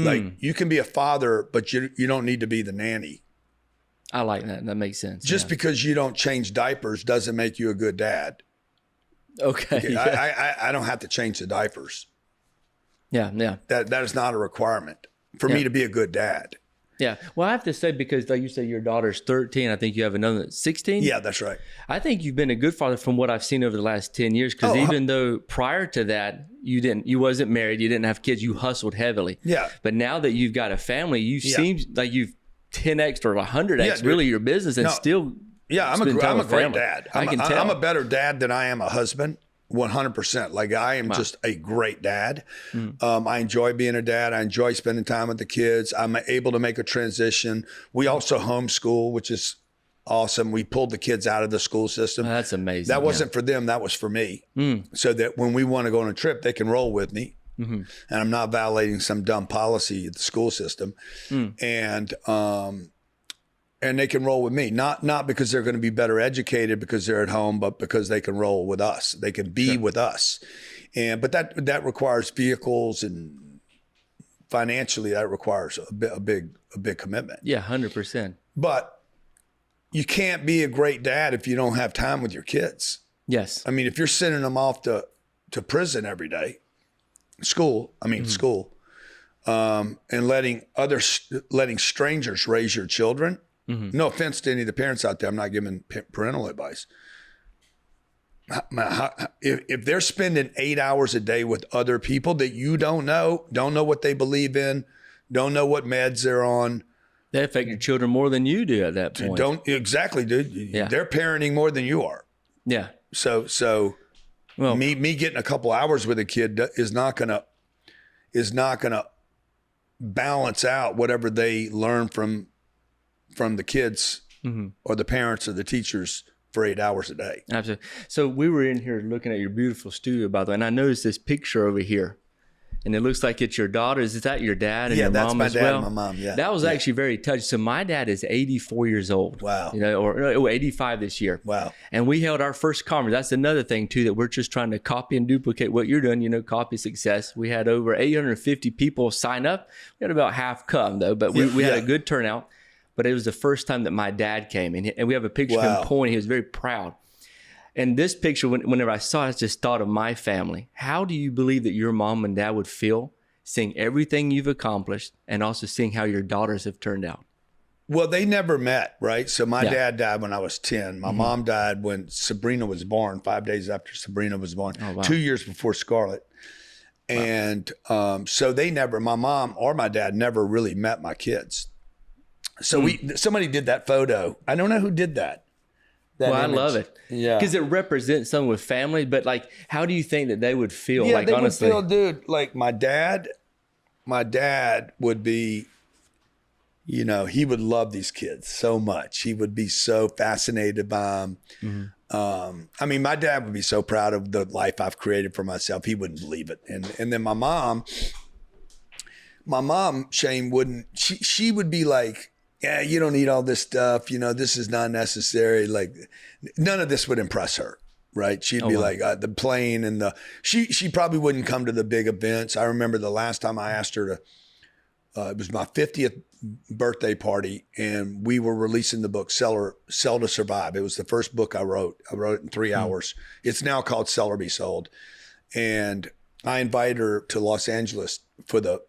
Like you can be a father, but you don't need to be the nanny. I like that. That makes sense. Just because you don't change diapers doesn't make you a good dad. Okay. I don't have to change the diapers. Yeah. That is not a requirement for me to be a good dad. Yeah. Well, I have to say, because like you say, your daughter's 13. I think you have another 16. Yeah, that's right. I think you've been a good father from what I've seen over the last 10 years. Because even though prior to that, you wasn't married, you didn't have kids, you hustled heavily. Yeah. But now that you've got a family, you seem like you've 10x or 100x really your business and still. Yeah, I'm a great dad. I can tell. I'm a better dad than I am a husband. 100%. Like I am just a great dad. I enjoy being a dad. I enjoy spending time with the kids. I'm able to make a transition. We also homeschool, which is awesome. We pulled the kids out of the school system. Oh, that's amazing. That wasn't for them. That was for me. So that when we want to go on a trip, they can roll with me. And I'm not violating some dumb policy at the school system. And they can roll with me, not because they're going to be better educated because they're at home, but because they can roll with us. They can be with us, but that requires vehicles, and financially that requires a big commitment. Yeah, 100%. But you can't be a great dad if you don't have time with your kids. Yes. I mean, if you're sending them off to prison every day, school, and letting strangers raise your children. No offense to any of the parents out there. I'm not giving parental advice. If they're spending 8 hours a day with other people that you don't know what they believe in, don't know what meds they're on. They affect your children more than you do at that point. Exactly, dude. Yeah. They're parenting more than you are. Yeah. So me getting a couple hours with a kid is not gonna balance out whatever they learn from the kids or the parents or the teachers for 8 hours a day. Absolutely. So we were in here looking at your beautiful studio, by the way, and I noticed this picture over here, and it looks like it's your daughter. Is that your dad and your mom as well? Yeah, that's my dad and my mom, yeah. That was actually very touching. So my dad is 84 years old. Wow. Or 85 this year. Wow. And we held our first conference. That's another thing, too, that we're just trying to copy and duplicate what you're doing, copy success. We had over 850 people sign up. We had about half come, though, but we had a good turnout. But it was the first time that my dad came, and we have a picture of him pointing. He was very proud. And this picture, whenever I saw it, I just thought of my family. How do you believe that your mom and dad would feel seeing everything you've accomplished and also seeing how your daughters have turned out? Well, they never met, right? So my dad died when I was 10. My mom died when Sabrina was born, 5 days after Sabrina was born, 2 years before Scarlett. And so my mom or my dad never really met my kids. So somebody did that photo. I don't know who did that. Well, I love it. Yeah. Because it represents someone with family, but like, how do you think that they would feel? Yeah, like, they honestly, would feel, dude, like my dad would be, he would love these kids so much. He would be so fascinated by them. My dad would be so proud of the life I've created for myself. He wouldn't believe it. And then my mom, Shane, she would be like, yeah, you don't need all this stuff. This is not necessary. Like none of this would impress her, right? She'd be like the plane and she probably wouldn't come to the big events. I remember the last time I asked her it was my 50th birthday party, and we were releasing the book Sell to Survive. It was the first book I wrote. I wrote it in 3 hours. It's now called Sell or Be Sold. And I invited her to Los Angeles for the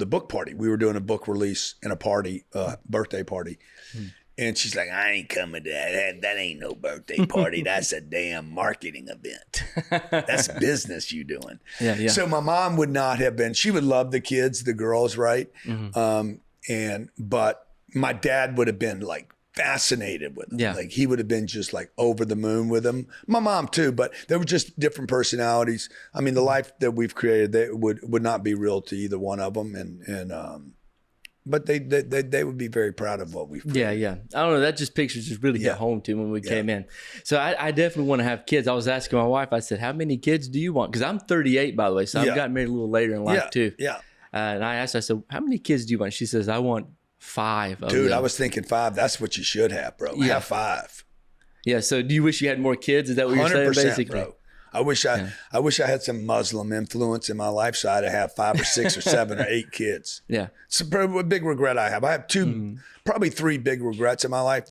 book party. We were doing a book release and a party, birthday party. And she's like, I ain't coming to that. That ain't no birthday party. That's a damn marketing event. That's business you doing. Yeah. So my mom would not have been, she would love the kids, the girls, right? But my dad would have been like fascinated with them. Yeah. Like he would have been just like over the moon with them. My mom too, but they were just different personalities. I mean, the life that we've created, they would not be real to either one of them. But they would be very proud of what we've created. Yeah. I don't know. That pictures just really hit home to when we came in. So I definitely want to have kids. I was asking my wife, I said, how many kids do you want? Because I'm 38, by the way. So I've gotten married a little later in life too. Yeah. And I asked her, I said, how many kids do you want? She says, I want 5 of Dude, them. I was thinking 5. That's what you should have, bro. Have 5. Yeah. So do you wish you had more kids? Is that what you're saying, basically? Bro. I wish I had some Muslim influence in my life, so I'd have 5 or 6 or 7 or 8 kids. Yeah. It's a big regret I have. I have probably 3 big regrets in my life.